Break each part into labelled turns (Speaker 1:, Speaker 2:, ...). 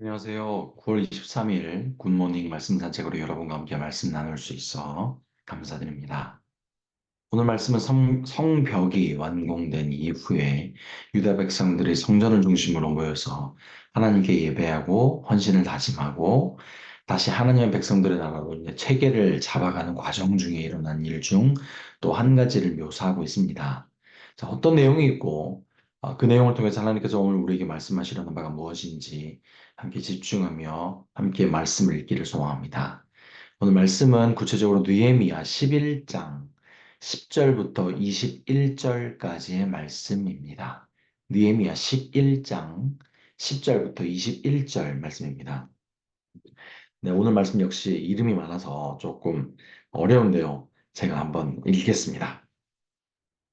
Speaker 1: 안녕하세요. 9월 23일 굿모닝 말씀 산책으로 여러분과 함께 말씀 나눌 수 있어 감사드립니다. 오늘 말씀은 성벽이 완공된 이후에 유다 백성들이 성전을 중심으로 모여서 하나님께 예배하고 헌신을 다짐하고 다시 하나님의 백성들의 나라로 이제 체계를 잡아가는 과정 중에 일어난 일 중 또 한 가지를 묘사하고 있습니다. 자, 어떤 내용이 있고 그 내용을 통해서 하나님께서 오늘 우리에게 말씀하시려는 바가 무엇인지 함께 집중하며 함께 말씀을 읽기를 소망합니다. 오늘 말씀은 구체적으로 느헤미야 11장 10절부터 21절까지의 말씀입니다. 느헤미야 11장 10절부터 21절 말씀입니다. 네, 오늘 말씀 역시 이름이 많아서 조금 어려운데요. 제가 한번 읽겠습니다.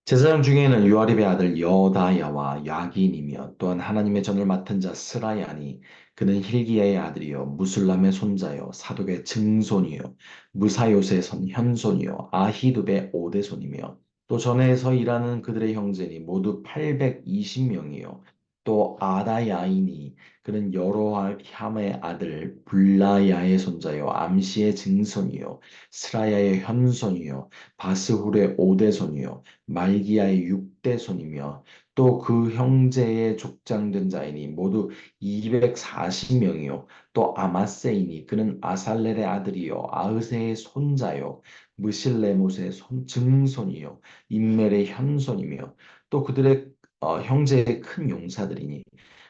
Speaker 1: 제사장 중에는 요아립의 아들 여다야와 야긴이며 또한 하나님의 전을 맡은 자 스라야니 그는 힐기야의 아들이요 무술람의 손자요 사독의 증손이요 무사요의 현손이요 아히둡의 오대손이며 또 전에서 일하는 그들의 형제니 모두 820명이요 또 아다야이니 그는 여로함의 아들 불라야의 손자요 암시의 증손이요 스라야의 현손이요 바스훌의 오대손이요 말기야의 6대 손이며 또 그 형제의 족장된 자이니 모두 240명이요 또 아마세이니 그는 아살렐의 아들이요 아흐세의 손자요 무실레못의 증손이요 인멜의 현손이며 또 그들의 형제의 큰 용사들이니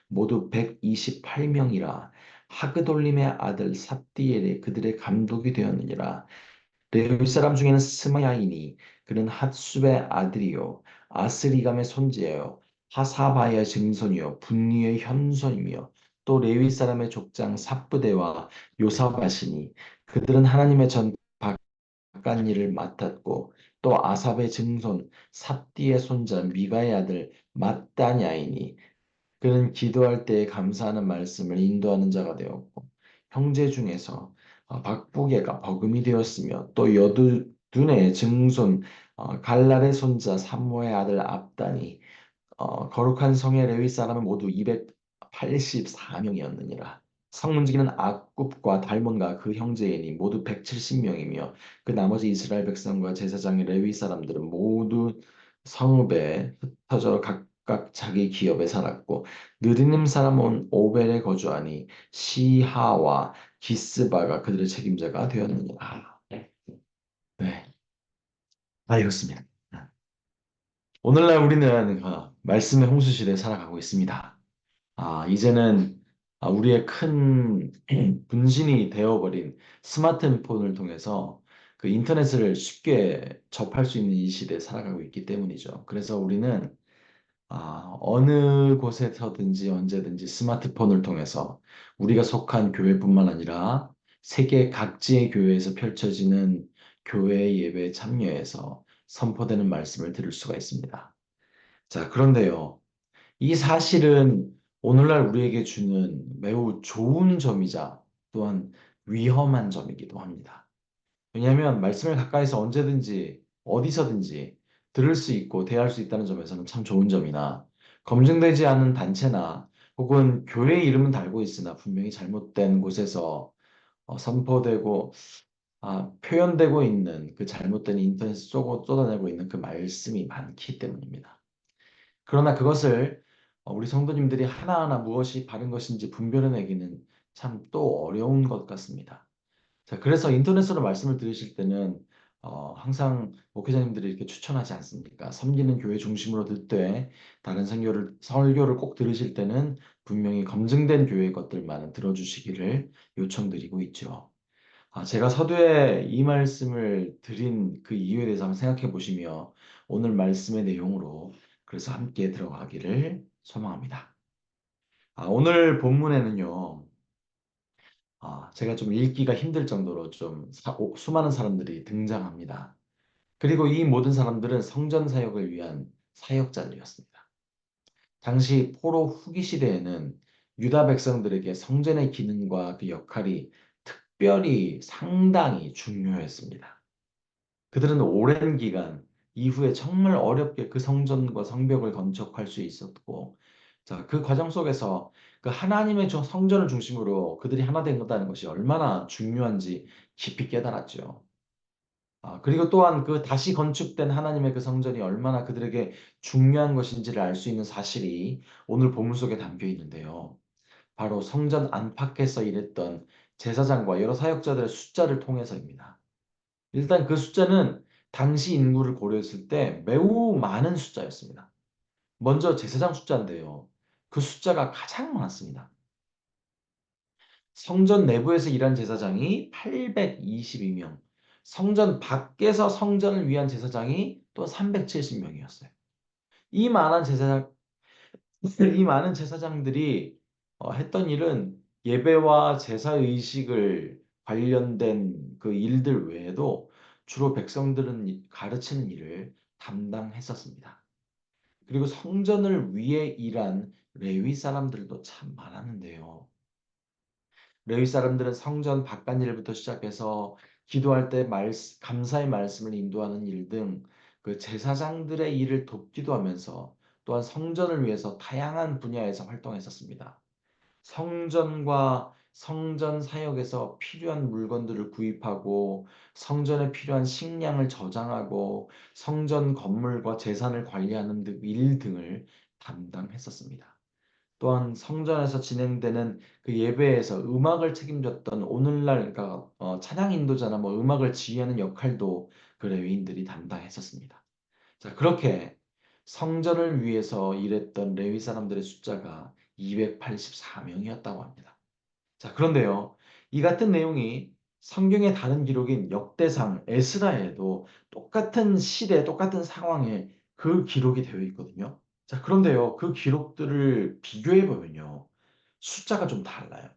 Speaker 1: 모두 128명이라 하그돌림의 아들 삽디엘이 그들의 감독이 되었느니라. 레위 사람 중에는 스마야이니 그는 핫숲의 아들이요 아스리감의 손자요 하사바의 증손이요 분리의 현손이며 또 레위 사람의 족장 삽부대와 요사바시니 그들은 하나님의 전 바깥 일을 맡았고 또 아삽의 증손 삽디의 손자 미가의 아들 mat다냐이니 그는 기도할 때에 감사하는 말씀을 인도하는 자가 되었고 형제 중에서 박부개가 버금이 되었으며 또 여두둔의 증손 갈랄의 손자 삼모의 아들 압단이 거룩한 성의 레위 사람은 모두 284명이었느니라. 성문지기는 악굽과 달몬과 그 형제이니 모두 170명이며 그 나머지 이스라엘 백성과 제사장의 레위 사람들은 모두 성읍에 흩어져 각각 자기 기업에 살았고 느디님 사람 온 오벨에 거주하니 시하와 기스바가 그들의 책임자가 되었느니라. 네, 다 읽었습니다. 오늘날 우리는 말씀의 홍수 시대에 살아가고 있습니다. 이제는 우리의 큰 분신이 되어버린 스마트폰을 통해서 그 인터넷을 쉽게 접할 수 있는 이 시대에 살아가고 있기 때문이죠. 그래서 우리는 어느 곳에서든지 언제든지 스마트폰을 통해서 우리가 속한 교회뿐만 아니라 세계 각지의 교회에서 펼쳐지는 교회 예배에 참여해서 선포되는 말씀을 들을 수가 있습니다. 자, 그런데요. 이 사실은 오늘날 우리에게 주는 매우 좋은 점이자 또한 위험한 점이기도 합니다. 왜냐하면 말씀을 가까이서 언제든지 어디서든지 들을 수 있고 대할 수 있다는 점에서는 참 좋은 점이나 검증되지 않은 단체나 혹은 교회 이름은 달고 있으나 분명히 잘못된 곳에서 선포되고 표현되고 있는 그 잘못된 인터넷 쏟아내고 있는 그 말씀이 많기 때문입니다. 그러나 그것을 우리 성도님들이 하나하나 무엇이 바른 것인지 분별해내기는 참 또 어려운 것 같습니다. 자, 그래서 인터넷으로 말씀을 들으실 때는 항상 목회자님들이 이렇게 추천하지 않습니까? 섬기는 교회 중심으로 듣되 다른 설교를 꼭 들으실 때는 분명히 검증된 교회 것들만 들어주시기를 요청드리고 있죠. 제가 서두에 이 말씀을 드린 그 이유에 대해서 한번 생각해 보시며 오늘 말씀의 내용으로 그래서 함께 들어가기를 소망합니다. 오늘 본문에는요, 제가 좀 읽기가 힘들 정도로 좀 수많은 사람들이 등장합니다. 그리고 이 모든 사람들은 성전 사역을 위한 사역자들이었습니다. 당시 포로 후기 시대에는 유다 백성들에게 성전의 기능과 그 역할이 특별히 상당히 중요했습니다. 그들은 오랜 기간 이후에 정말 어렵게 그 성전과 성벽을 건축할 수 있었고, 자, 그 과정 속에서 그 하나님의 성전을 중심으로 그들이 하나 된다는 것이 얼마나 중요한지 깊이 깨달았죠. 그리고 또한 그 다시 건축된 하나님의 그 성전이 얼마나 그들에게 중요한 것인지를 알 수 있는 사실이 오늘 본문 속에 담겨 있는데요. 바로 성전 안팎에서 일했던 제사장과 여러 사역자들의 숫자를 통해서입니다. 일단 그 숫자는 당시 인구를 고려했을 때 매우 많은 숫자였습니다. 먼저 제사장 숫자인데요. 그 숫자가 가장 많았습니다. 성전 내부에서 일한 제사장이 822명, 성전 밖에서 성전을 위한 제사장이 또 370명이었어요. 이 많은 제사장, 이 많은 제사장들이 했던 일은 예배와 제사 의식을 관련된 그 일들 외에도 주로 백성들은 가르치는 일을 담당했었습니다. 그리고 성전을 위해 일한 레위 사람들도 참 많았는데요. 레위 사람들은 성전 바깥일부터 시작해서 기도할 때 감사의 말씀을 인도하는 일 등 그 제사장들의 일을 돕기도 하면서 또한 성전을 위해서 다양한 분야에서 활동했었습니다. 성전과 성전 사역에서 필요한 물건들을 구입하고 성전에 필요한 식량을 저장하고 성전 건물과 재산을 관리하는 일 등을 담당했었습니다. 또한 성전에서 진행되는 그 예배에서 음악을 책임졌던 오늘날 그러니까 찬양 인도자나 뭐 음악을 지휘하는 역할도 그 레위인들이 담당했었습니다. 자, 그렇게 성전을 위해서 일했던 레위 사람들의 숫자가 284명이었다고 합니다. 자, 그런데요. 이 같은 내용이 성경의 다른 기록인 역대상 에스라에도 똑같은 시대, 똑같은 상황에 그 기록이 되어 있거든요. 자, 그런데요. 그 기록들을 비교해 보면요. 숫자가 좀 달라요.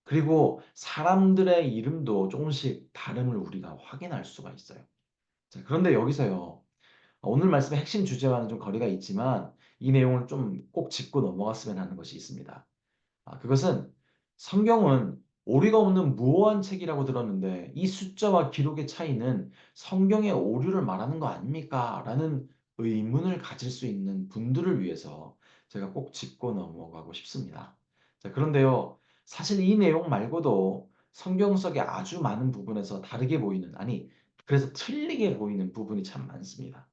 Speaker 1: 그리고 사람들의 이름도 조금씩 다름을 우리가 확인할 수가 있어요. 자, 그런데 여기서요. 오늘 말씀의 핵심 주제와는 좀 거리가 있지만 이 내용을 좀 꼭 짚고 넘어갔으면 하는 것이 있습니다. 그것은 성경은 오류가 없는 무오한 책이라고 들었는데 이 숫자와 기록의 차이는 성경의 오류를 말하는 거 아닙니까? 라는 의문을 가질 수 있는 분들을 위해서 제가 꼭 짚고 넘어가고 싶습니다. 자, 그런데요. 사실 이 내용 말고도 성경 속에 아주 많은 부분에서 다르게 보이는, 아니, 그래서 틀리게 보이는 부분이 참 많습니다.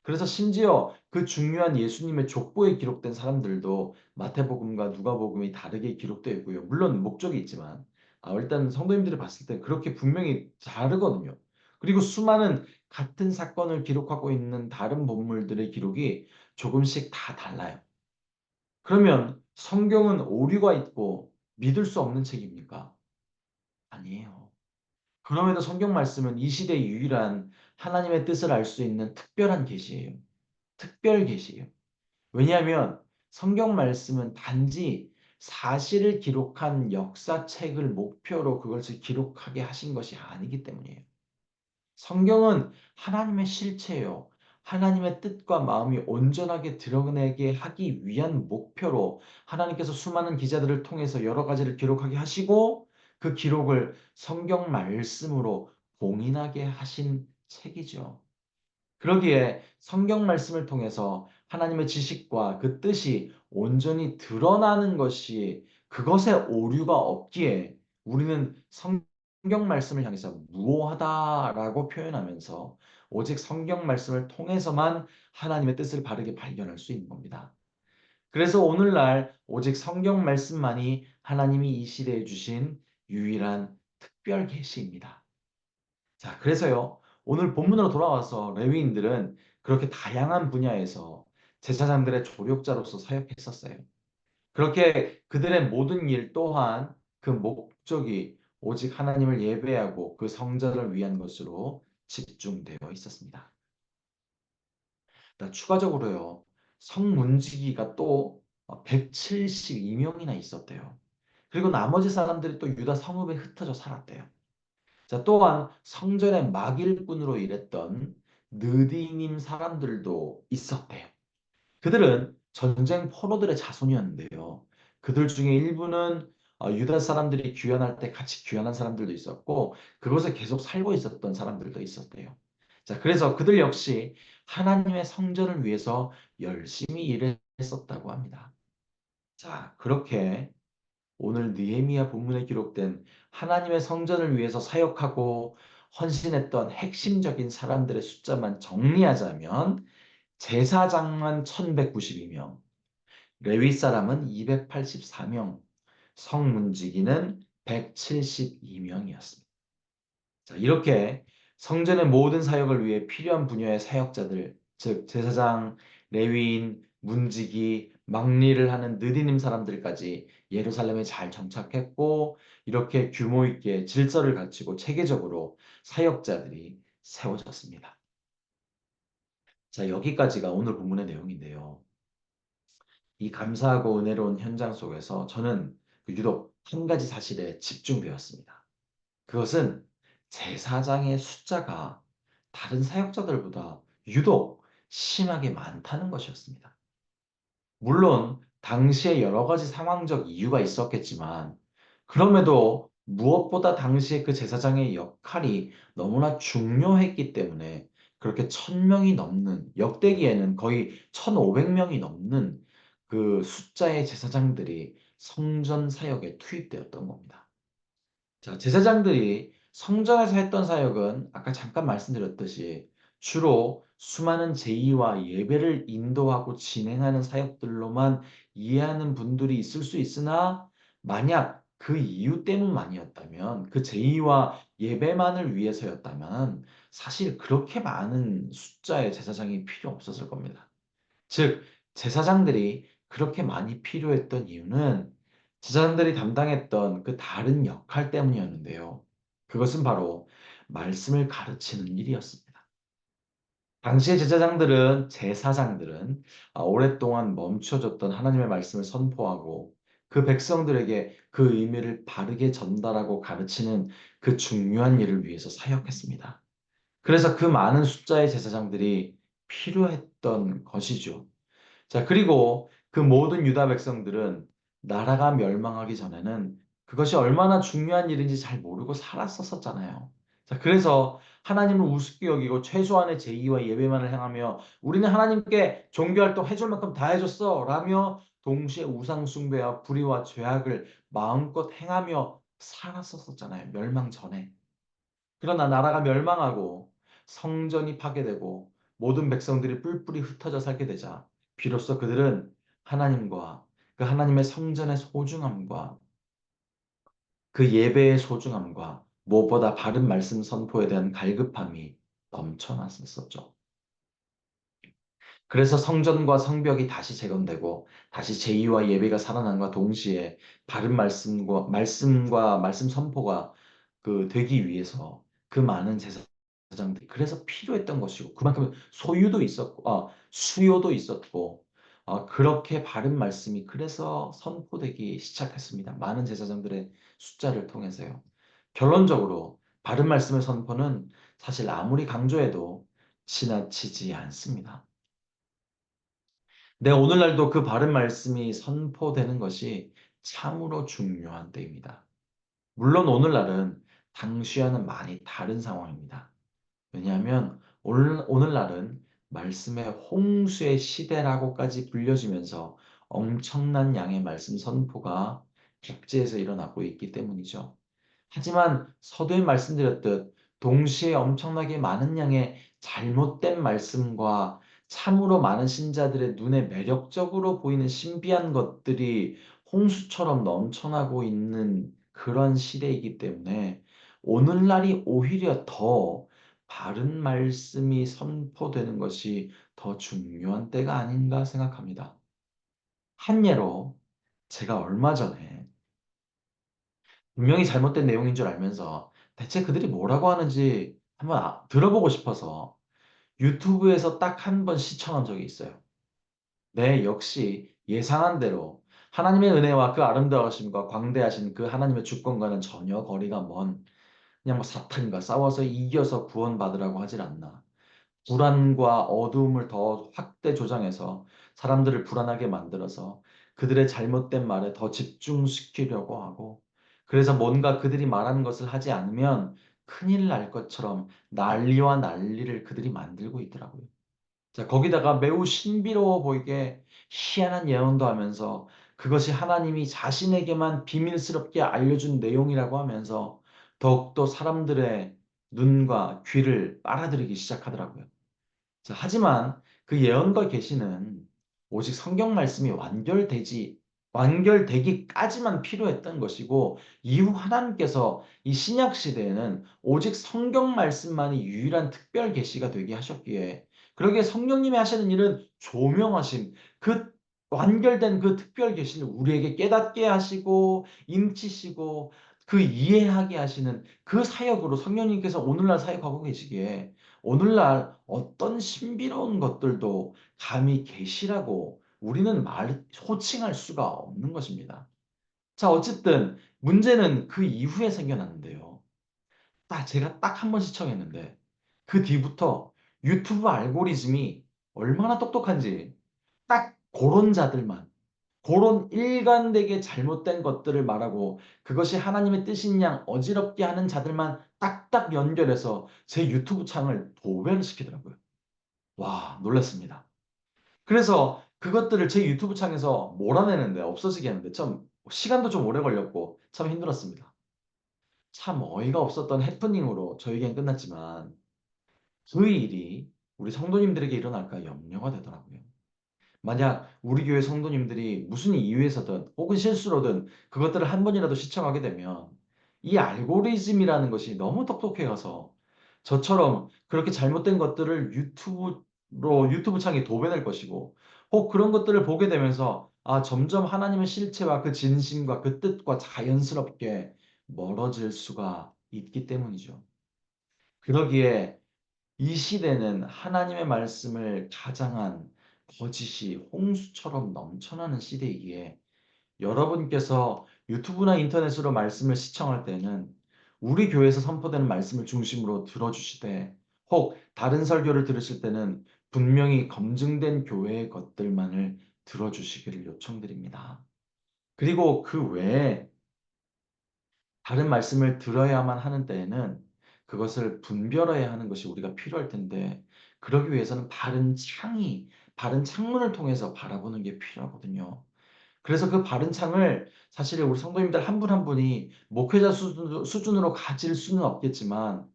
Speaker 1: 그래서 심지어 그 중요한 예수님의 족보에 기록된 사람들도 마태복음과 누가복음이 다르게 기록되어 있고요. 물론 목적이 있지만 일단 성도님들이 봤을 때 그렇게 분명히 다르거든요. 그리고 수많은 같은 사건을 기록하고 있는 다른 본물들의 기록이 조금씩 다 달라요. 그러면 성경은 오류가 있고 믿을 수 없는 책입니까? 아니에요. 그럼에도 성경 말씀은 이 시대의 유일한 하나님의 뜻을 알 수 있는 특별한 계시예요. 특별 계시예요. 왜냐하면 성경 말씀은 단지 사실을 기록한 역사책을 목표로 그것을 기록하게 하신 것이 아니기 때문이에요. 성경은 하나님의 실체예요. 하나님의 뜻과 마음이 온전하게 드러내게 하기 위한 목표로 하나님께서 수많은 기자들을 통해서 여러 가지를 기록하게 하시고 그 기록을 성경 말씀으로 봉인하게 하신 책이죠. 그러기에 성경 말씀을 통해서 하나님의 지식과 그 뜻이 온전히 드러나는 것이 그것에 오류가 없기에 우리는 성경 말씀을 향해서 무오하다라고 표현하면서 오직 성경 말씀을 통해서만 하나님의 뜻을 바르게 발견할 수 있는 겁니다. 그래서 오늘날 오직 성경 말씀만이 하나님이 이 시대에 주신 유일한 특별 계시입니다. 자, 그래서요, 오늘 본문으로 돌아와서 레위인들은 그렇게 다양한 분야에서 제사장들의 조력자로서 사역했었어요. 그렇게 그들의 모든 일 또한 그 목적이 오직 하나님을 예배하고 그 성전을 위한 것으로 집중되어 있었습니다. 추가적으로요, 성문지기가 또 172명이나 있었대요. 그리고 나머지 사람들이 또 유다 성읍에 흩어져 살았대요. 자, 또한 성전의 막일꾼으로 일했던 느디님 사람들도 있었대요. 그들은 전쟁 포로들의 자손이었는데요. 그들 중에 일부는 유다 사람들이 귀환할 때 같이 귀환한 사람들도 있었고 그곳에 계속 살고 있었던 사람들도 있었대요. 자, 그래서 그들 역시 하나님의 성전을 위해서 열심히 일을 했었다고 합니다. 자, 그렇게 오늘 느헤미야 본문에 기록된 하나님의 성전을 위해서 사역하고 헌신했던 핵심적인 사람들의 숫자만 정리하자면 제사장만 1192명, 레위 사람은 284명, 성문지기는 172명이었습니다. 자, 이렇게 성전의 모든 사역을 위해 필요한 분야의 사역자들, 즉 제사장, 레위인, 문지기, 막리를 하는 느디님 사람들까지 예루살렘에 잘 정착했고 이렇게 규모 있게 질서를 갖추고 체계적으로 사역자들이 세워졌습니다. 자, 여기까지가 오늘 본문의 내용인데요. 이 감사하고 은혜로운 현장 속에서 저는 유독 한 가지 사실에 집중되었습니다. 그것은 제사장의 숫자가 다른 사역자들보다 유독 심하게 많다는 것이었습니다. 물론 당시에 여러 가지 상황적 이유가 있었겠지만 그럼에도 무엇보다 당시에 그 제사장의 역할이 너무나 중요했기 때문에 그렇게 1000명이 넘는 역대기에는 거의 1500명이 넘는 그 숫자의 제사장들이 성전 사역에 투입되었던 겁니다. 자, 제사장들이 성전에서 했던 사역은 아까 잠깐 말씀드렸듯이 주로 수많은 제의와 예배를 인도하고 진행하는 사역들로만 이해하는 분들이 있을 수 있으나 만약 그 이유 때문만이었다면 그 제의와 예배만을 위해서였다면 사실 그렇게 많은 숫자의 제사장이 필요 없었을 겁니다. 즉, 제사장들이 그렇게 많이 필요했던 이유는 제사장들이 담당했던 그 다른 역할 때문이었는데요. 그것은 바로 말씀을 가르치는 일이었습니다. 당시의 제사장들은, 제사장들은 오랫동안 멈춰졌던 하나님의 말씀을 선포하고 그 백성들에게 그 의미를 바르게 전달하고 가르치는 그 중요한 일을 위해서 사역했습니다. 그래서 그 많은 숫자의 제사장들이 필요했던 것이죠. 자, 그리고 그 모든 유다 백성들은 나라가 멸망하기 전에는 그것이 얼마나 중요한 일인지 잘 모르고 살았었잖아요. 자, 그래서 하나님을 우습게 여기고 최소한의 제의와 예배만을 행하며 우리는 하나님께 종교활동 해줄 만큼 다 해줬어 라며 동시에 우상숭배와 불의와 죄악을 마음껏 행하며 살았었잖아요. 멸망 전에. 그러나 나라가 멸망하고 성전이 파괴되고 모든 백성들이 뿔뿔이 흩어져 살게 되자 비로소 그들은 하나님과 그 하나님의 성전의 소중함과 그 예배의 소중함과 무엇보다 바른 말씀 선포에 대한 갈급함이 넘쳐났었죠. 그래서 성전과 성벽이 다시 재건되고 다시 제의와 예배가 살아남과 동시에 바른 말씀과 말씀 선포가 되기 위해서 그 많은 제사장들이 그래서 필요했던 것이고 그만큼 소유도 있었고 수요도 있었고 그렇게 바른 말씀이 그래서 선포되기 시작했습니다. 많은 제사장들의 숫자를 통해서요. 결론적으로 바른 말씀의 선포는 사실 아무리 강조해도 지나치지 않습니다. 네, 오늘날도 그 바른 말씀이 선포되는 것이 참으로 중요한 때입니다. 물론 오늘날은 당시와는 많이 다른 상황입니다. 왜냐하면 오늘날은 말씀의 홍수의 시대라고까지 불려지면서 엄청난 양의 말씀 선포가 각지에서 일어나고 있기 때문이죠. 하지만 서두에 말씀드렸듯 동시에 엄청나게 많은 양의 잘못된 말씀과 참으로 많은 신자들의 눈에 매력적으로 보이는 신비한 것들이 홍수처럼 넘쳐나고 있는 그런 시대이기 때문에 오늘날이 오히려 더 바른 말씀이 선포되는 것이 더 중요한 때가 아닌가 생각합니다. 한 예로 제가 얼마 전에 분명히 잘못된 내용인 줄 알면서 대체 그들이 뭐라고 하는지 한번 들어보고 싶어서 유튜브에서 딱 한 번 시청한 적이 있어요. 네, 역시 예상한 대로 하나님의 은혜와 그 아름다우심과 광대하신 그 하나님의 주권과는 전혀 거리가 먼 그냥 뭐 사탄과 싸워서 이겨서 구원받으라고 하질 않나. 불안과 어두움을 더 확대 조장해서 사람들을 불안하게 만들어서 그들의 잘못된 말에 더 집중시키려고 하고 그래서 뭔가 그들이 말하는 것을 하지 않으면 큰일 날 것처럼 난리와 난리를 그들이 만들고 있더라고요. 자, 거기다가 매우 신비로워 보이게 희한한 예언도 하면서 그것이 하나님이 자신에게만 비밀스럽게 알려준 내용이라고 하면서 더욱더 사람들의 눈과 귀를 빨아들이기 시작하더라고요. 자, 하지만 그 예언과 계시는 오직 성경 말씀이 완결되기까지만 필요했던 것이고, 이후 하나님께서 이 신약 시대에는 오직 성경 말씀만이 유일한 특별 계시가 되게 하셨기에, 그러기에 성령님이 하시는 일은 조명하심, 그 완결된 그 특별 계시를 우리에게 깨닫게 하시고 인치시고 그 이해하게 하시는 그 사역으로 성령님께서 오늘날 사역하고 계시기에, 오늘날 어떤 신비로운 것들도 감히 계시라고 우리는 호칭할 수가 없는 것입니다. 자, 어쨌든 문제는 그 이후에 생겨났는데요. 제가 딱 한 번 시청했는데 그 뒤부터 유튜브 알고리즘이 얼마나 똑똑한지, 딱 그런 자들만, 그런 일관되게 잘못된 것들을 말하고 그것이 하나님의 뜻인 양 어지럽게 하는 자들만 딱딱 연결해서 제 유튜브 창을 도배시키더라고요. 와, 놀랐습니다. 그래서 그것들을 제 유튜브 창에서 몰아내는데, 없어지게 하는데 참 시간도 좀 오래 걸렸고 참 힘들었습니다. 참 어이가 없었던 해프닝으로 저에겐 끝났지만, 그 일이 우리 성도님들에게 일어날까 염려가 되더라고요. 만약 우리 교회 성도님들이 무슨 이유에서든 혹은 실수로든 그것들을 한 번이라도 시청하게 되면, 이 알고리즘이라는 것이 너무 똑똑해 가서 저처럼 그렇게 잘못된 것들을 유튜브 창에 도배될 것이고, 혹 그런 것들을 보게 되면서 점점 하나님의 실체와 그 진심과 그 뜻과 자연스럽게 멀어질 수가 있기 때문이죠. 그러기에 이 시대는 하나님의 말씀을 가장한 거짓이 홍수처럼 넘쳐나는 시대이기에, 여러분께서 유튜브나 인터넷으로 말씀을 시청할 때는 우리 교회에서 선포되는 말씀을 중심으로 들어주시되, 혹 다른 설교를 들으실 때는 분명히 검증된 교회의 것들만을 들어주시기를 요청드립니다. 그리고 그 외에 다른 말씀을 들어야만 하는 때에는 그것을 분별해야 하는 것이 우리가 필요할 텐데, 그러기 위해서는 바른 창문을 통해서 바라보는 게 필요하거든요. 그래서 그 바른 창을 사실 우리 성도님들 한 분 한 분이 목회자 수준으로 가질 수는 없겠지만,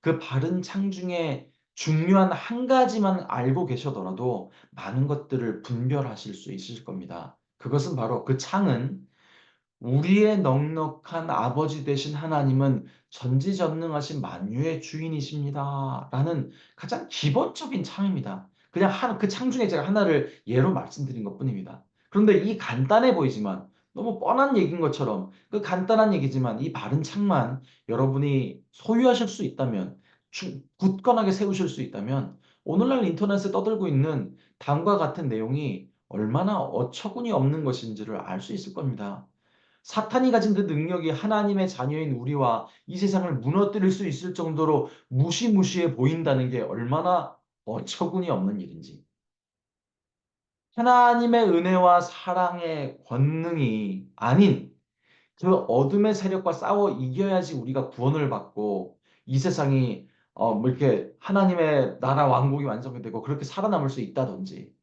Speaker 1: 그 바른 창 중에 중요한 한 가지만 알고 계셔더라도 많은 것들을 분별하실 수 있으실 겁니다. 그것은 바로, 그 창은 우리의 넉넉한 아버지 되신 하나님은 전지전능하신 만유의 주인이십니다 라는 가장 기본적인 창입니다. 그냥 그 창 중에 제가 하나를 예로 말씀드린 것뿐입니다. 그런데 이 간단해 보이지만, 너무 뻔한 얘기인 것처럼 그 간단한 얘기지만, 이 바른 창만 여러분이 소유하실 수 있다면, 굳건하게 세우실 수 있다면, 오늘날 인터넷에 떠들고 있는 다음과 같은 내용이 얼마나 어처구니 없는 것인지를 알 수 있을 겁니다. 사탄이 가진 그 능력이 하나님의 자녀인 우리와 이 세상을 무너뜨릴 수 있을 정도로 무시무시해 보인다는 게 얼마나 어처구니 없는 일인지. 하나님의 은혜와 사랑의 권능이 아닌 그 어둠의 세력과 싸워 이겨야지 우리가 구원을 받고 이 세상이 뭐 이렇게 하나님의 나라 왕국이 완성이 되고 그렇게 살아남을 수 있다든지,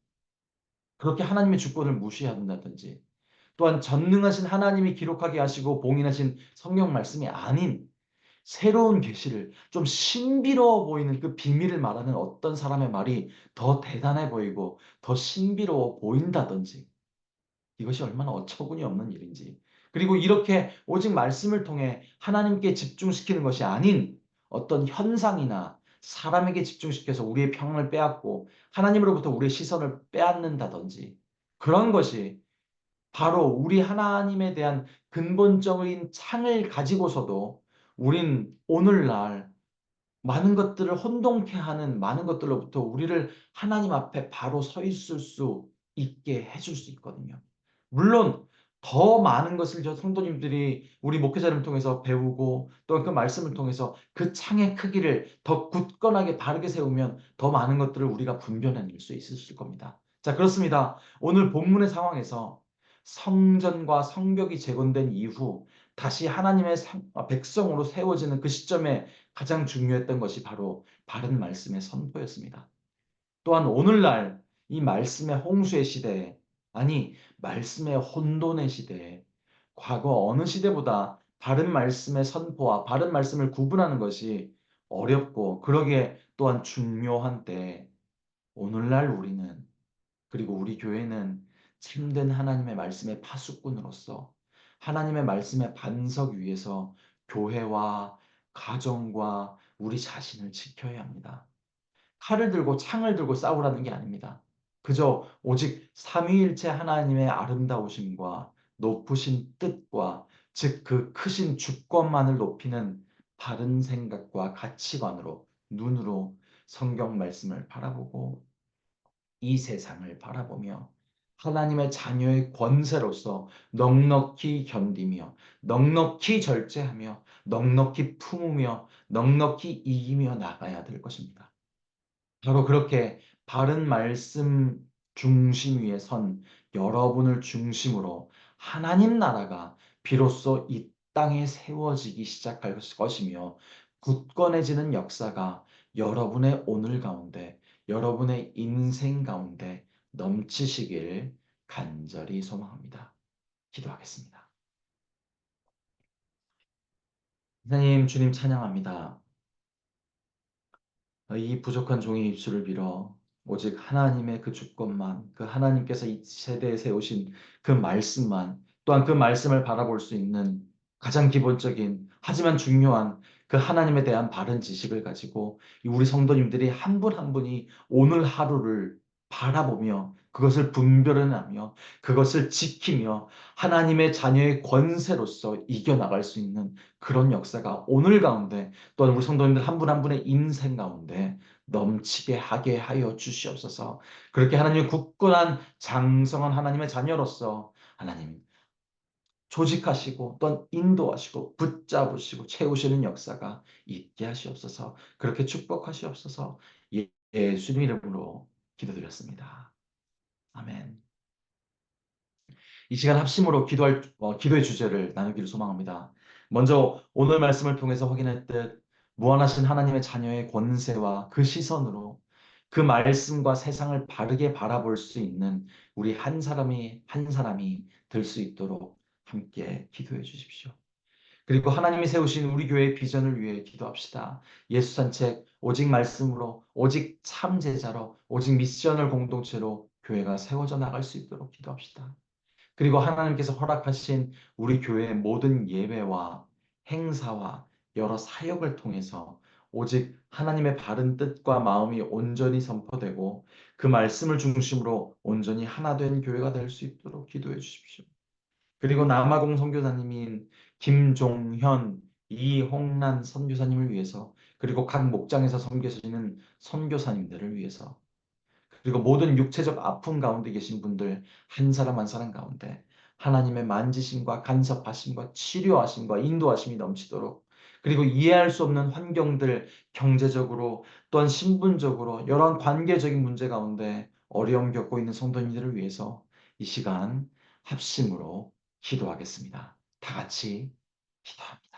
Speaker 1: 그렇게 하나님의 주권을 무시한다든지, 또한 전능하신 하나님이 기록하게 하시고 봉인하신 성경 말씀이 아닌 새로운 계시를, 좀 신비로워 보이는 그 비밀을 말하는 어떤 사람의 말이 더 대단해 보이고 더 신비로워 보인다든지, 이것이 얼마나 어처구니 없는 일인지. 그리고 이렇게 오직 말씀을 통해 하나님께 집중시키는 것이 아닌 어떤 현상이나 사람에게 집중시켜서 우리의 평안을 빼앗고 하나님으로부터 우리의 시선을 빼앗는다든지, 그런 것이 바로 우리 하나님에 대한 근본적인 창을 가지고서도 우린 오늘날 많은 것들을 혼동케 하는 많은 것들로부터 우리를 하나님 앞에 바로 서 있을 수 있게 해줄 수 있거든요. 물론 더 많은 것을 저 성도님들이 우리 목회자를 통해서 배우고, 또 그 말씀을 통해서 그 창의 크기를 더 굳건하게 바르게 세우면 더 많은 것들을 우리가 분별해낼 수 있을 겁니다. 자, 그렇습니다. 오늘 본문의 상황에서 성전과 성벽이 재건된 이후 다시 하나님의 백성으로 세워지는 그 시점에 가장 중요했던 것이 바로 바른 말씀의 선포였습니다. 또한 오늘날 이 말씀의 홍수의 시대에 아니, 말씀의 혼돈의 시대에 과거 어느 시대보다 바른 말씀의 선포와 바른 말씀을 구분하는 것이 어렵고 그러기에 또한 중요한 때 오늘날 우리는 그리고 우리 교회는 참된 하나님의 말씀의 파수꾼으로서 하나님의 말씀의 반석 위에서 교회와 가정과 우리 자신을 지켜야 합니다. 칼을 들고 창을 들고 싸우라는 게 아닙니다. 그저 오직 삼위일체 하나님의 아름다우심과 높으신 뜻과 즉 그 크신 주권만을 높이는 바른 생각과 가치관으로 눈으로 성경 말씀을 바라보고 이 세상을 바라보며 하나님의 자녀의 권세로서 넉넉히 견디며 넉넉히 절제하며 넉넉히 품으며 넉넉히 이기며 나가야 될 것입니다. 바로 그렇게 바른 말씀 중심 위에 선 여러분을 중심으로 하나님 나라가 비로소 이 땅에 세워지기 시작할 것이며 굳건해지는 역사가 여러분의 오늘 가운데, 여러분의 인생 가운데 넘치시길 간절히 소망합니다. 기도하겠습니다. 하나님, 주님 찬양합니다. 이 부족한 종의 입술을 빌어 오직 하나님의 그 주권만, 그 하나님께서 이 세대에 세우신 그 말씀만, 또한 그 말씀을 바라볼 수 있는 가장 기본적인 하지만 중요한 그 하나님에 대한 바른 지식을 가지고 이 우리 성도님들이 한 분 한 분이 오늘 하루를 바라보며 그것을 분별해내며 그것을 지키며 하나님의 자녀의 권세로서 이겨나갈 수 있는 그런 역사가 오늘 가운데 또한 우리 성도님들 한 분 한 분의 인생 가운데 넘치게 하게 하여 주시옵소서. 그렇게 하나님 굳건한 장성한 하나님의 자녀로서 하나님 조직하시고 또한 인도하시고 붙잡으시고 채우시는 역사가 있게 하시옵소서. 그렇게 축복하시옵소서. 예수님 이름으로 기도드렸습니다. 아멘. 이 시간 합심으로 기도의 주제를 나누기를 소망합니다. 먼저 오늘 말씀을 통해서 확인했듯 무한하신 하나님의 자녀의 권세와 그 시선으로 그 말씀과 세상을 바르게 바라볼 수 있는 우리 한 사람이 한 사람이 될 수 있도록 함께 기도해 주십시오. 그리고 하나님이 세우신 우리 교회의 비전을 위해 기도합시다. 예수 산책, 오직 말씀으로, 오직 참 제자로, 오직 미션을 공동체로 교회가 세워져 나갈 수 있도록 기도합시다. 그리고 하나님께서 허락하신 우리 교회의 모든 예배와 행사와 여러 사역을 통해서 오직 하나님의 바른 뜻과 마음이 온전히 선포되고 그 말씀을 중심으로 온전히 하나 된 교회가 될 수 있도록 기도해 주십시오. 그리고 남아공 선교사님인 김종현, 이홍란 선교사님을 위해서 그리고 각 목장에서 섬기시는 선교사님들을 위해서 그리고 모든 육체적 아픔 가운데 계신 분들 한 사람 한 사람 가운데 하나님의 만지심과 간섭하심과 치료하심과 인도하심이 넘치도록 그리고 이해할 수 없는 환경들 경제적으로 또한 신분적으로 여러 관계적인 문제 가운데 어려움 겪고 있는 성도님들을 위해서 이 시간 합심으로 기도하겠습니다. 다 같이 기도합니다.